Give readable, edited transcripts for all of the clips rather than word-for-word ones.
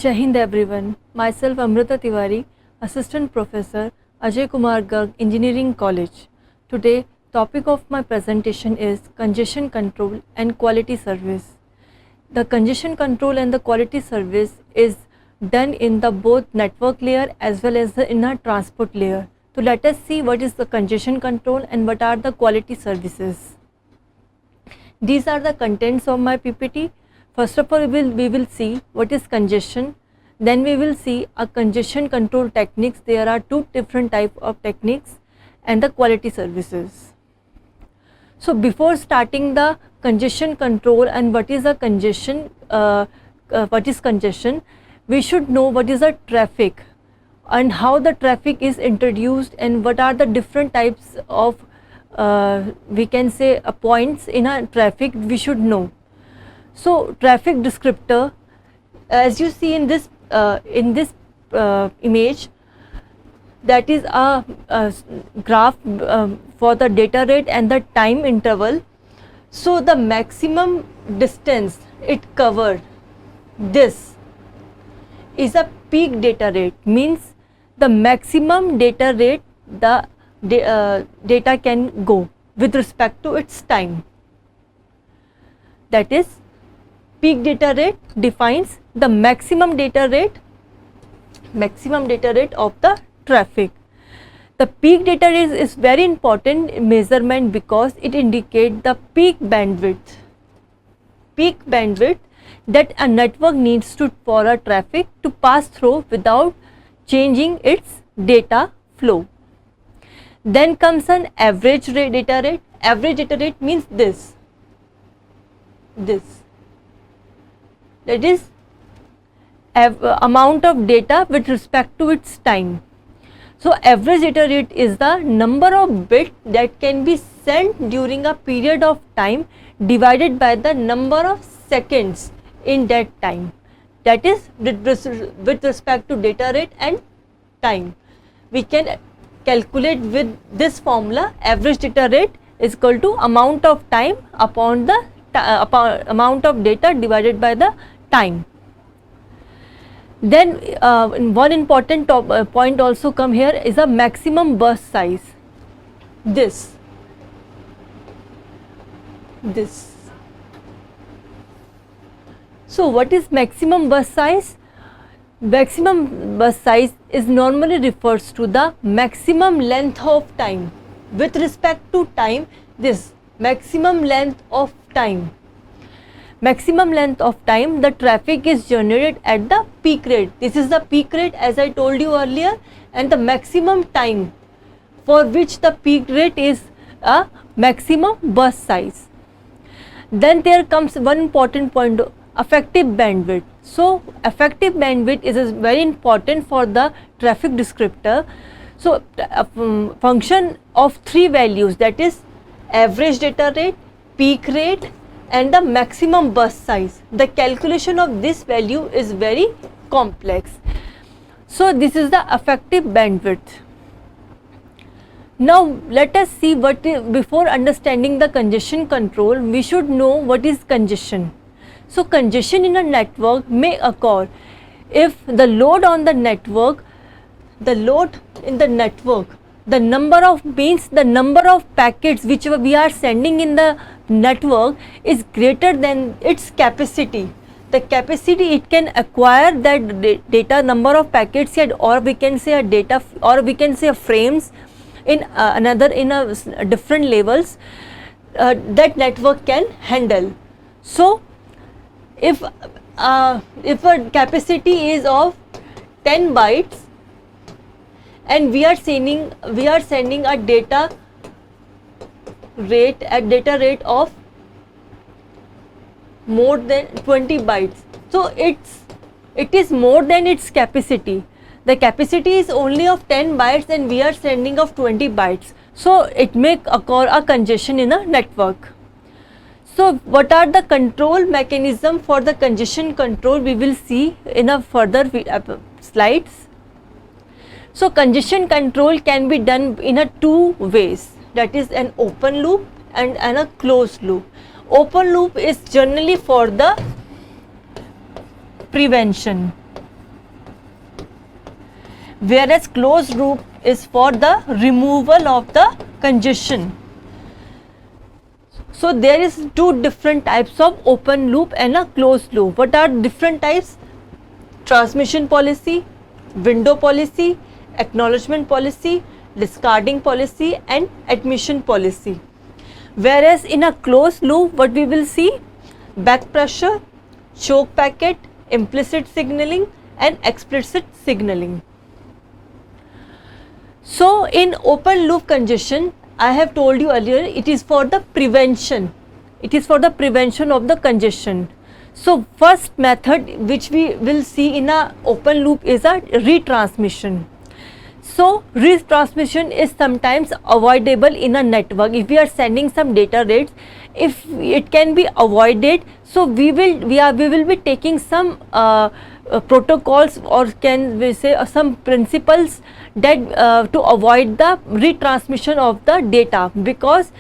Jai Hind everyone. Myself Amrita Tiwari, Assistant Professor, Ajay Kumar Garg, Engineering College. Today, topic of my presentation is congestion control and quality service. The congestion control and the quality service is done in the both network layer as well as the inner transport layer. So let us see what is the congestion control and what are the quality services. These are the contents of my PPT. First of all, we will see what is congestion. Then we will see a congestion control techniques. There are two different type of techniques and the quality services. So before starting the congestion control and what is a congestion, we should know what is a traffic and how the traffic is introduced and what are the different types of we can say points in a traffic we should know. So traffic descriptor, as you see in this image, that is a graph for the data rate and the time interval. So the maximum distance it covered, this is a peak data rate, means the maximum data rate the data can go with respect to its time. That is, peak data rate defines the maximum data rate of the traffic. The peak data rate is very important measurement because it indicates the peak bandwidth that a network needs for a traffic to pass through without changing its data flow. Then comes an average data rate. Average data rate means this. That is amount of data with respect to its time. So average data rate is the number of bits that can be sent during a period of time divided by the number of seconds in that time. That is with respect to data rate and time. We can calculate with this formula. Average data rate is equal to amount of time upon the amount of data divided by the time. Then one important point also come here is a maximum burst size. This. So what is maximum burst size? Maximum burst size is normally refers to the maximum length of time. With respect to time, this maximum length of time. Maximum length of time the traffic is generated at the peak rate. This is the peak rate as I told you earlier, and the maximum time for which the peak rate is a maximum burst size. Then there comes one important point, effective bandwidth. So effective bandwidth is very important for the traffic descriptor. So function of three values, that is average data rate, peak rate and the maximum burst size. The calculation of this value is very complex. So this is the effective bandwidth. Now let us see before understanding the congestion control, we should know what is congestion. So congestion in a network may occur if the load on the network, the number of packets which we are sending in the network is greater than its capacity. The capacity it can acquire that data number of packets, or we can say a data, or we can say a frames in different levels that network can handle. So if a capacity is of 10 bytes and we are sending a data rate of more than 20 bytes, so it is more than its capacity. The capacity is only of 10 bytes and we are sending of 20 bytes. So it may occur a congestion in a network. So what are the control mechanism for the congestion control, we will see in a further slides. So congestion control can be done in a two ways, that is an open loop and a closed loop. Open loop is generally for the prevention. whereas closed loop is for the removal of the congestion. So there is two different types of open loop and a closed loop. What are different types? Transmission policy, window policy, acknowledgement policy, discarding policy and admission policy. Whereas in a closed loop, what we will see? Back pressure, choke packet, implicit signaling and explicit signaling. So in open loop congestion, I have told you earlier, it is for the prevention. It is for the prevention of the congestion. So first method which we will see in a open loop is a retransmission. So retransmission is sometimes avoidable in a network. If we are sending some data rates, if it can be avoided, so we will be taking some protocols, or can we say some principles that to avoid the retransmission of the data, because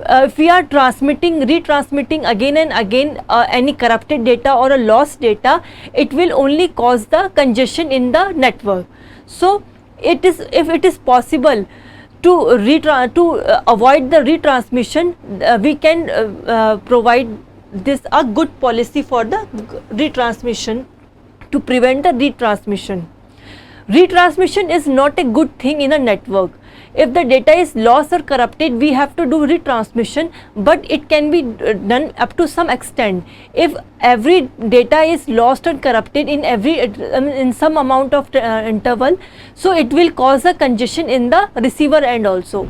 if we are retransmitting again and again any corrupted data or a lost data, it will only cause the congestion in the network. So if it is possible to avoid the retransmission, we can provide this a good policy for the retransmission, to prevent the retransmission. Retransmission is not a good thing in a network. If the data is lost or corrupted, we have to do retransmission, but it can be done up to some extent. If every data is lost or corrupted in in some amount of interval, so it will cause a congestion in the receiver end also.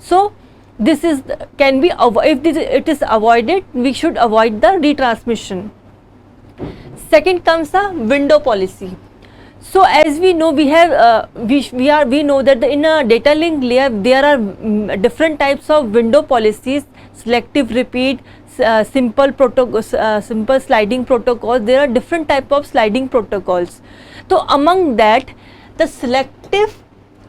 So this is can be if it is avoided, we should avoid the retransmission. Second comes a window policy. So as we know, we have we know that in a data link layer there are different types of window policies: selective repeat, simple sliding protocols. There are different type of sliding protocols. So among that, the selective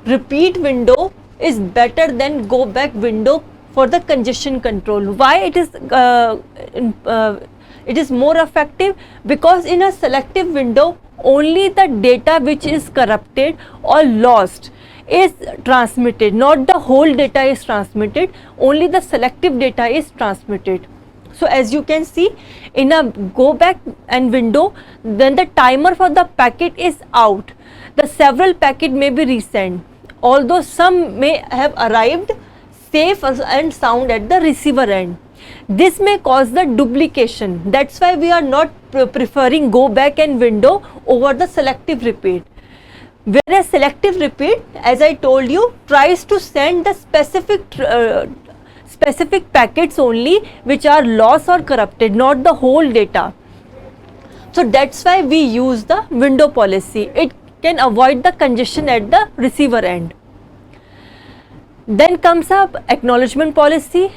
repeat window is better than go back window for the congestion control. Why it is more effective? Because in a selective window, only the data which is corrupted or lost is transmitted, not the whole data is transmitted, only the selective data is transmitted. So as you can see, in a go back and window, then the timer for the packet is out. The several packet may be resent, although some may have arrived safe and sound at the receiver end. This may cause the duplication. That's why we are not preferring go back and window over the selective repeat. Whereas selective repeat, as I told you, tries to send the specific packets only which are lost or corrupted, not the whole data. So that's why we use the window policy. It can avoid the congestion at the receiver end. Then comes up acknowledgement policy.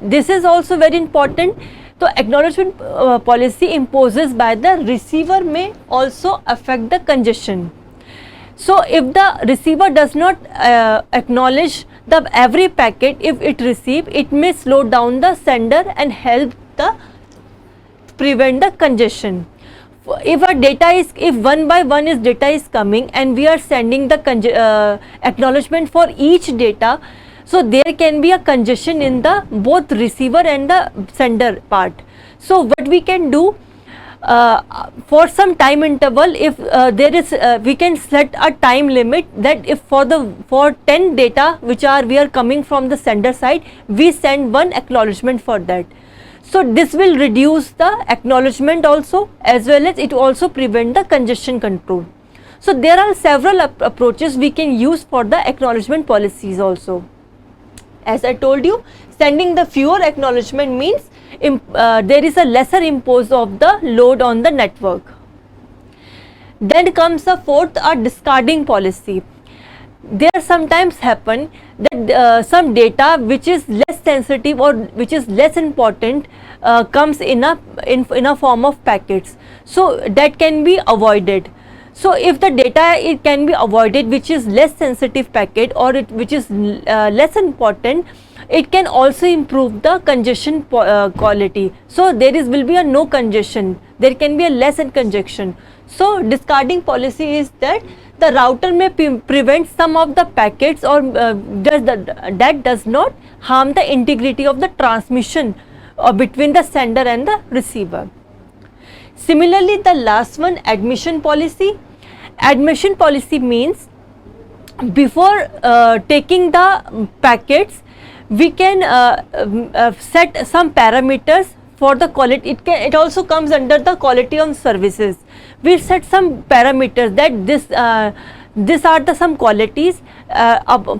This is also very important. So acknowledgement policy imposes by the receiver may also affect the congestion. So if the receiver does not acknowledge the every packet if it receive, it may slow down the sender and help the prevent the congestion. If one by one is data is coming and we are sending the acknowledgement for each data, so there can be a congestion in the both receiver and the sender part. So what we can do, for some time interval, if there is we can set a time limit that if for 10 data which we are coming from the sender side, we send one acknowledgement for that. So this will reduce the acknowledgement also, as well as it also prevent the congestion control. So there are several approaches we can use for the acknowledgement policies also. As I told you, sending the fewer acknowledgement means there is a lesser impose of the load on the network. Then comes the fourth, a discarding policy. There sometimes happen that some data which is less sensitive or which is less important comes in a form of packets. So that can be avoided. So if the data it can be avoided which is less sensitive packet or which is less important, it can also improve the congestion quality. So there will be a no congestion, there can be a less congestion. So discarding policy is that the router may prevent some of the packets or that does not harm the integrity of the transmission between the sender and the receiver. Similarly, the last one, admission policy. Admission policy means before taking the packets, we can set some parameters for the quality. It also comes under the quality of services. We set some parameters that these are the some qualities.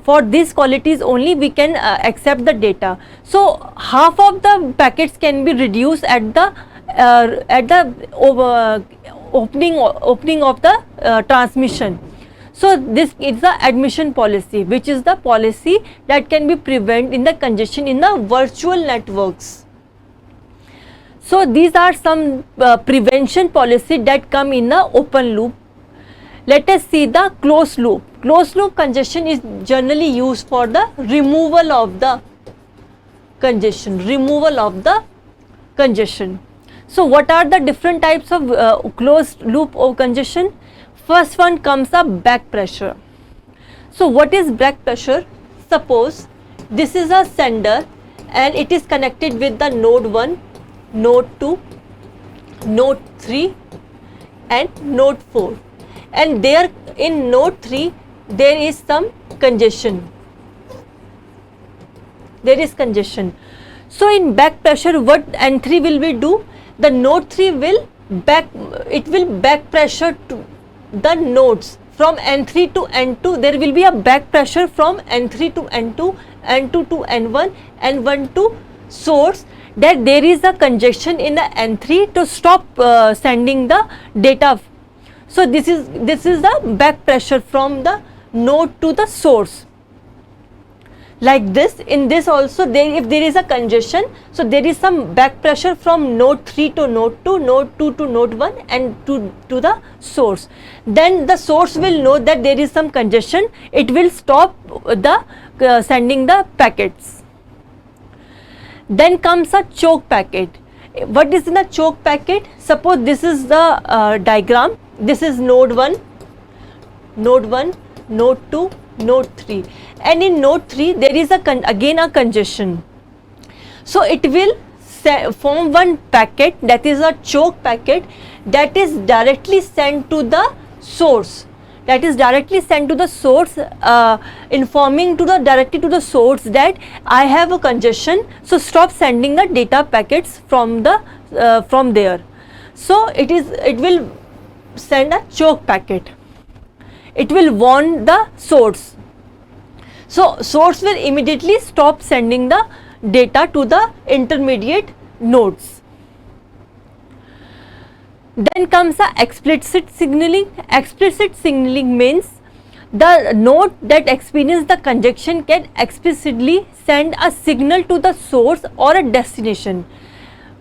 For these qualities only we can accept the data. So half of the packets can be reduced at the opening of the transmission. So this is the admission policy, which is the policy that can be prevent in the congestion in the virtual networks. So these are some prevention policy that come in the open loop. Let us see the closed loop. Closed loop congestion is generally used for the removal of the congestion. So what are the different types of closed loop of congestion? First one comes up back pressure. So what is back pressure? Suppose this is a sender and it is connected with the node 1, node 2, node 3 and node 4, and there in node 3 there is some congestion. So in back pressure, what N3 will we do? The node 3 will back pressure to the nodes from N3 to N2. There will be a back pressure from N3 to N2, N2 to N1, N1 to source, that there is a congestion in the N3 to stop sending the data. So this is the back pressure from the node to the source. Like this, in this also, if there is a congestion, so there is some back pressure from node 3 to node 2, node 2 to node 1 and to the source. Then the source will know that there is some congestion, it will stop the sending the packets. Then comes a choke packet. What is in a choke packet? Suppose this is the diagram. This is node 1, node 2, node 3, and in node 3 there is again a congestion. So it will form one packet, that is a choke packet, that is directly sent to the source. Informing directly to the source that I have a congestion, so stop sending the data packets from there. So it will send a choke packet. It will warn the source. So source will immediately stop sending the data to the intermediate nodes. Then comes the explicit signaling. Explicit signaling means the node that experiences the congestion can explicitly send a signal to the source or a destination,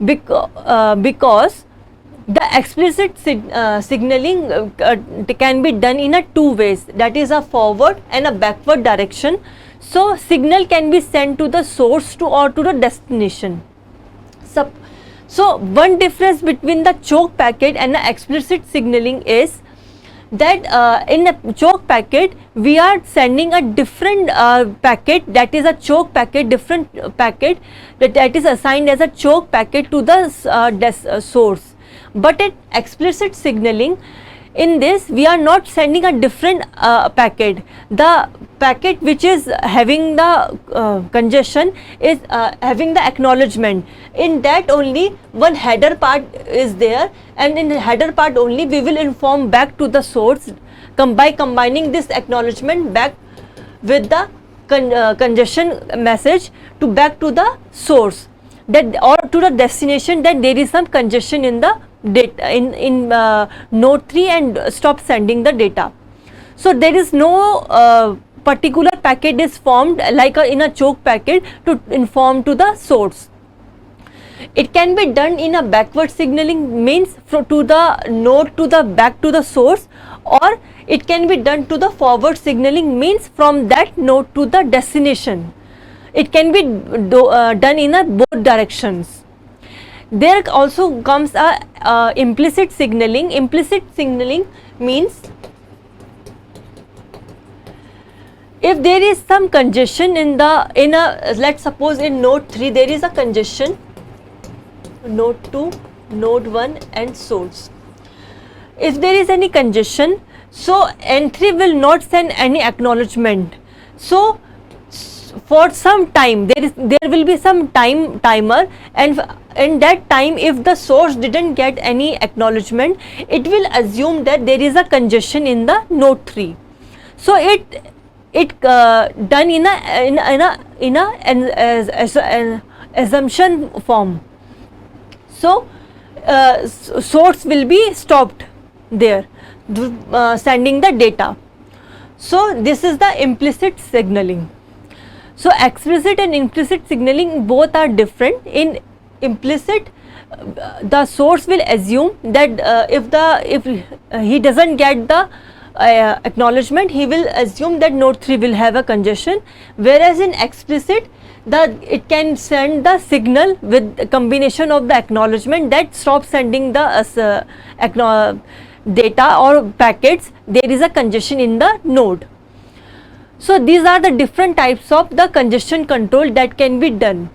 because the explicit signaling can be done in a two ways, that is a forward and a backward direction. So signal can be sent to the source or to the destination. So one difference between the choke packet and the explicit signaling is that in a choke packet we are sending a different packet, that is a choke packet, different packet that is assigned as a choke packet to the source. But in explicit signaling, in this we are not sending a different packet. The packet which is having the congestion is having the acknowledgement. In that only one header part is there, and in the header part only we will inform back to the source by combining this acknowledgement back with the congestion message to back to the source or to the destination, that there is some congestion in the data in node 3 and stop sending the data. So there is no particular packet is formed like in a choke packet to inform to the source. It can be done in a backward signaling, means to the node to the back to the source, or it can be done to the forward signaling, means from that node to the destination. It can be done in both directions. There also comes a implicit signaling. Implicit signaling means if there is some congestion in a let's suppose in node 3 there is a congestion, node 2, node 1 and source. If there is any congestion, so N3 will not send any acknowledgement. So for some time there will be some timer, and in that time if the source didn't get any acknowledgement, it will assume that there is a congestion in the node 3. So it done in an assumption form. So source will be stopped there sending the data. So this is the implicit signaling. So explicit and implicit signaling both are different. In implicit, the source will assume that if he doesn't get the acknowledgement, he will assume that node 3 will have a congestion, whereas in explicit it can send the signal with a combination of the acknowledgement that stops sending the data or packets, there is a congestion in the node. So these are the different types of the congestion control that can be done.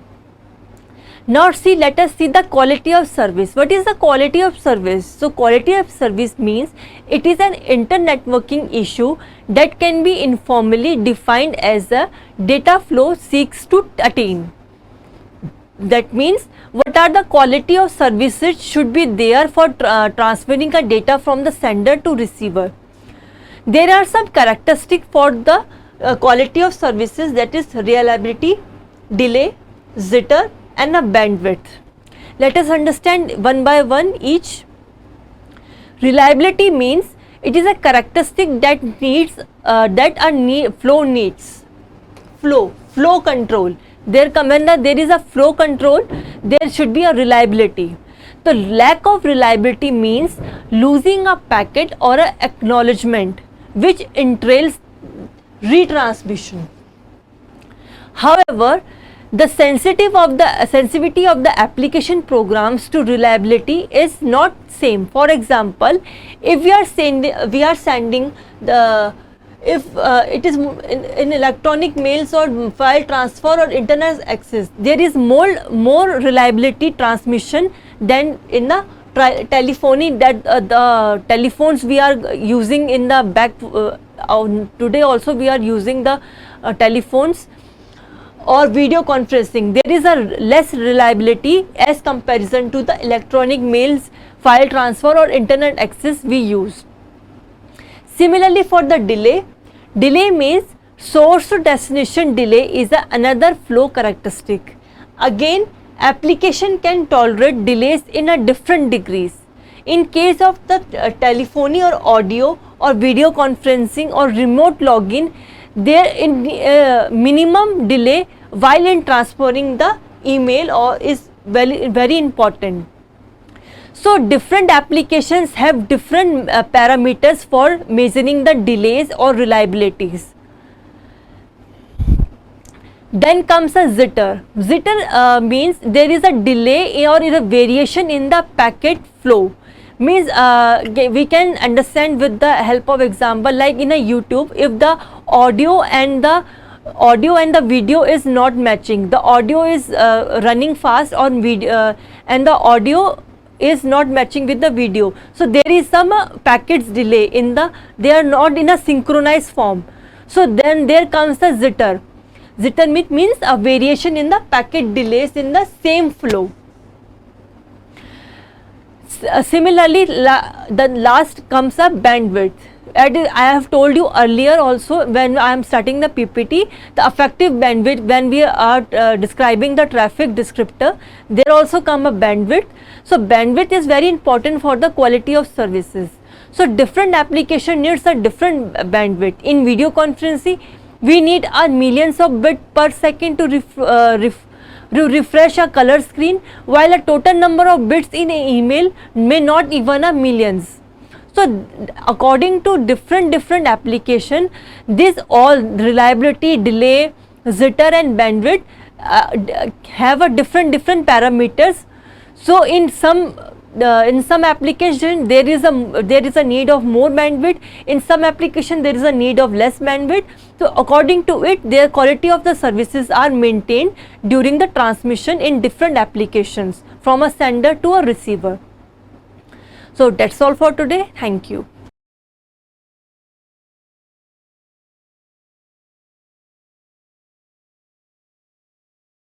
Now let us see the quality of service. What is the quality of service? So quality of service means it is an inter-networking issue that can be informally defined as a data flow seeks to attain. That means what are the quality of services should be there for transferring a data from the sender to receiver. There are some characteristics for the quality of services, that is reliability, delay, jitter and a bandwidth. Let us understand one by one each. Reliability means it is a characteristic that needs flow control. When there is a flow control, there should be a reliability. The lack of reliability means losing a packet or a acknowledgement which entails retransmission. However, the sensitivity of the application programs to reliability is not same. For example, if we are sending the it is in electronic mails or file transfer or internet access, there is more reliability transmission than in the telephony, that the telephones we are using in the back today also we are using the telephones or video conferencing. There is a less reliability as comparison to the electronic mails, file transfer or internet access we use. Similarly, for the delay means source to destination delay is another flow characteristic. Again, application can tolerate delays in a different degrees. In case of the telephony or audio or video conferencing or remote login, there in minimum delay while in transferring the email or is very important. So different applications have different parameters for measuring the delays or reliabilities. Then comes a jitter. Jitter means there is a delay or is a variation in the packet flow. Means we can understand with the help of example, like in a YouTube, if the audio and the video is not matching, the audio is running fast on video and the audio is not matching with the video, so there is some packets delay in they are not in a synchronized form. So then there comes the jitter. Jitter means a variation in the packet delays in the same flow. Similarly, the last comes a bandwidth. I have told you earlier also when I am starting the PPT, the effective bandwidth, when we are describing the traffic descriptor, there also come a bandwidth. So bandwidth is very important for the quality of services. So different application needs a different bandwidth. In video conferencing, we need millions of bits per second to refresh a color screen, while a total number of bits in an email may not even a millions. So according to different application, this all reliability, delay, jitter and bandwidth have a different parameters. So in some in some application there is a need of more bandwidth, in some application there is a need of less bandwidth. So according to it, their quality of the services are maintained during the transmission in different applications from a sender to a receiver. So that's all for today. Thank you.